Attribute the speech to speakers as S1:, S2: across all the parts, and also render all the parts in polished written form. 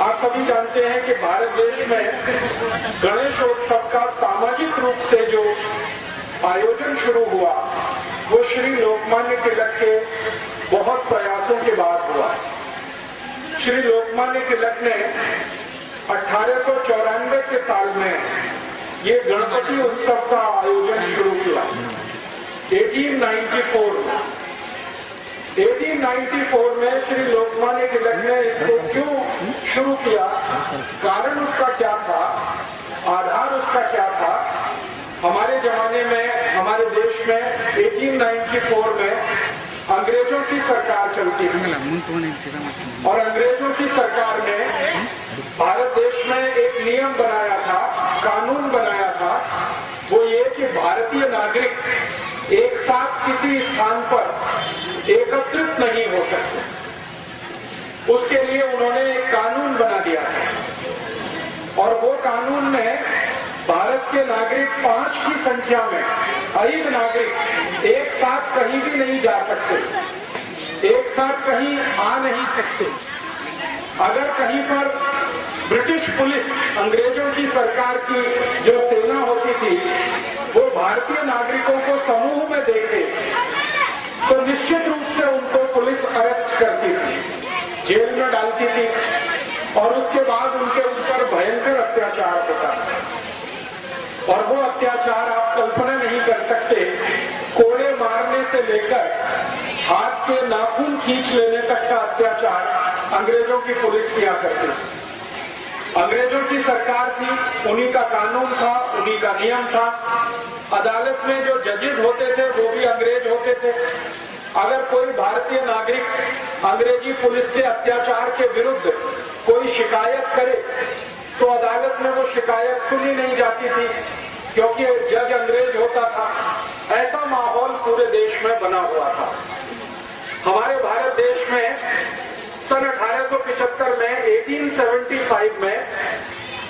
S1: आप सभी जानते हैं कि भारत देश में गणेशोत्सव का सामाजिक रूप से जो आयोजन शुरू हुआ वो श्री लोकमान्य तिलक के बहुत प्रयासों के बाद हुआ। श्री लोकमान्य तिलक ने 1894 के साल में ये गणपति उत्सव का आयोजन शुरू किया। 1894 में श्री लोकमान्य तिलक ने इसको क्यों शुरू किया, कारण उसका क्या था, आधार उसका क्या था। हमारे जमाने में, हमारे देश में 1894 में अंग्रेजों की सरकार चलती थी और अंग्रेजों की सरकार ने भारत देश में एक नियम बनाया था, कानून बनाया था। वो ये कि भारतीय नागरिक एक साथ किसी स्थान पर एकत्रित नहीं हो सकते। उसके लिए उन्होंने एक कानून बना दिया था और वो कानून में भारत के नागरिक 5 की संख्या में, 5 नागरिक एक साथ कहीं भी नहीं जा सकते, एक साथ कहीं आ नहीं सकते। अगर कहीं पर ब्रिटिश पुलिस, अंग्रेजों की सरकार की जो सेना होती थी, वो भारतीय नागरिकों को समूह में देखे तो निश्चित रूप से उनको पुलिस अरेस्ट करती थी, जेल में डालती थी और उसके बाद उनके ऊपर भयंकर अत्याचार होता था। और वो अत्याचार आप कल्पना नहीं कर सकते, कोड़े मारने से लेकर हाथ के नाखून खींच लेने तक का अत्याचार अंग्रेजों की पुलिस किया करती थी। अंग्रेजों की सरकार थी, उन्हीं का कानून था, उन्हीं का नियम था। अदालत में जो जजेस होते थे वो भी अंग्रेज होते थे। अगर कोई भारतीय नागरिक अंग्रेजी पुलिस के अत्याचार के विरुद्ध कोई शिकायत करे तो अदालत में वो शिकायत सुनी नहीं जाती थी, क्योंकि जज अंग्रेज होता था। ऐसा माहौल पूरे देश में बना हुआ था। हमारे भारत देश में सन 1875 में 1875 में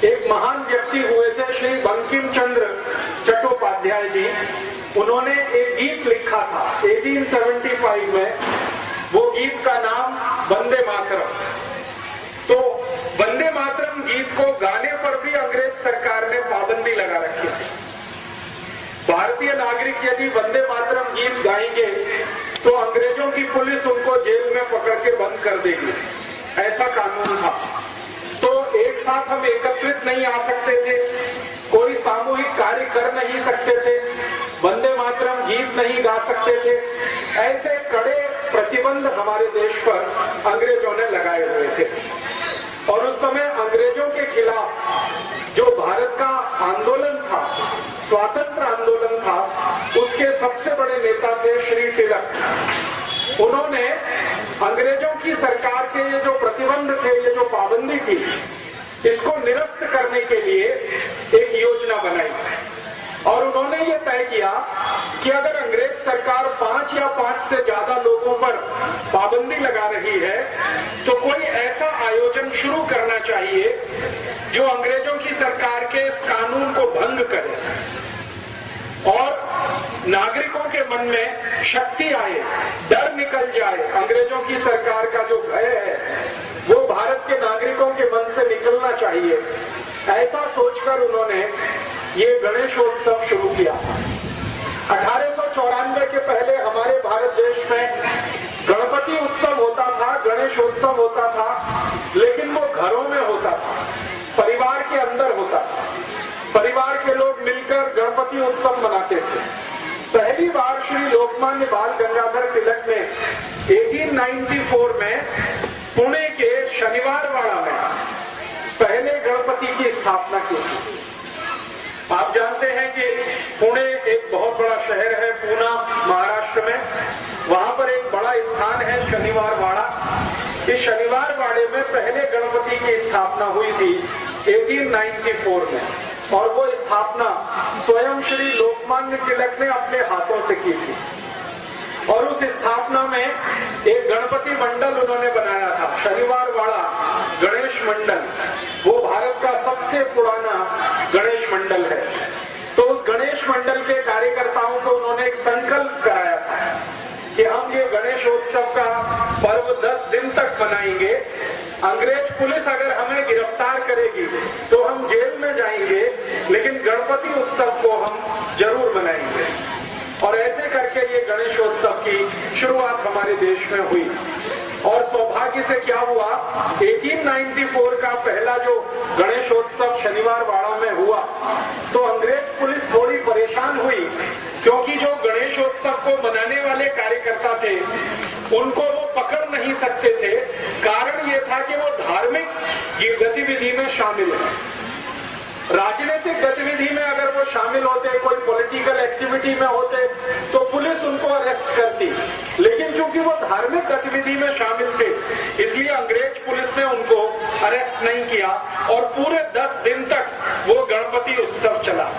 S1: एक महान व्यक्ति हुए थे, श्री बंकिम चंद्र चट्टोपाध्याय जी। उन्होंने एक गीत लिखा था 1875 में। वो गीत का नाम वंदे मातरम। तो वंदे मातरम गीत को गाने पर भी अंग्रेज सरकार ने पाबंदी लगा रखी थी। भारतीय नागरिक यदि वंदे मातरम गीत गाएंगे तो अंग्रेजों की पुलिस उनको जेल में पकड़ के बंद कर देगी, ऐसा कानून था। तो एक साथ हम एकत्रित नहीं आ सकते थे, कोई सामूहिक कार्य कर नहीं सकते थे, वंदे मातरम गीत नहीं गा सकते थे। ऐसे कड़े प्रतिबंध हमारे देश पर अंग्रेजों ने लगाए हुए थे। और उस समय अंग्रेजों के खिलाफ जो भारत का आंदोलन था, स्वातंत्र आंदोलन था, उसके सबसे बड़े नेता थे श्री तिलक। उन्होंने अंग्रेजों की सरकार के ये जो प्रतिबंध थे, ये जो पाबंदी थी, इसको निरस्त करने के लिए एक योजना बनाई और उन्होंने ये तय किया कि अगर अंग्रेज सरकार 5 या 5 से ज्यादा लोगों पर पाबंदी लगा रही है तो कोई ऐसा आयोजन शुरू करना चाहिए जो अंग्रेजों की सरकार के इस कानून को भंग करे और नागरिकों के मन में शक्ति आए, डर निकल जाए। अंग्रेजों की सरकार का जो भय है वो भारत के नागरिकों के मन से निकलना चाहिए। ऐसा सोचकर उन्होंने ये गणेशोत्सव शुरू किया। 1894 के पहले हमारे भारत देश में गणपति उत्सव होता था, गणेशोत्सव होता था, लेकिन वो घरों में होता था, परिवार के अंदर होता था। परिवार के लोग मिलकर गणपति उत्सव मनाते थे। पहली बार श्री लोकमान्य बाल गंगाधर तिलक ने 1894 में पुणे के शनिवारवाड़ा में पहले गणपति की स्थापना की। आप जानते हैं कि पुणे एक बहुत बड़ा शहर है, पूना महाराष्ट्र में। वहां पर एक बड़ा स्थान है शनिवारवाड़ा। इस शनिवारवाड़े में पहले गणपति की स्थापना हुई थी 1894 में और वो स्थापना स्वयं श्री लोकमान्य तिलक ने अपने हाथों से की थी। और उस स्थापना में एक गणपति मंडल उन्होंने बनाया था, शनिवारवाड़ा गणेश मंडल। वो भारत का सबसे पुराना गणेश मंडल है। तो उस गणेश मंडल के कार्यकर्ताओं को उन्होंने एक संकल्प कराया था कि हम ये गणेशोत्सव का पर्व 10 दिन तक मनाएंगे अंग्रेज पुलिस अगर हमें गिरफ्तार करेगी तो हम जेल में जाएंगे, लेकिन गणपति उत्सव को हम जरूर मनाएंगे। और ऐसे करके ये गणेशोत्सव की शुरुआत हमारे देश में हुई। और सौभाग्य से क्या हुआ, 1894 का पहला जो गणेशोत्सव शनिवार वाड़ा में हुआ तो अंग्रेज पुलिस थोड़ी परेशान हुई, क्योंकि जो गणेशोत्सव को मनाने वाले कार्यकर्ता थे उनको वो पकड़ नहीं सकते थे। कारण ये था कि वो धार्मिक गतिविधि में शामिल है। राजनीतिक गतिविधि में अगर वो शामिल होते, कोई पॉलिटिकल एक्टिविटी में होते तो पुलिस उनको अरेस्ट करती, लेकिन चूंकि वो धार्मिक गतिविधि में शामिल थे इसलिए अंग्रेज पुलिस ने उनको अरेस्ट नहीं किया और पूरे 10 दिन तक वो गणपति उत्सव चला।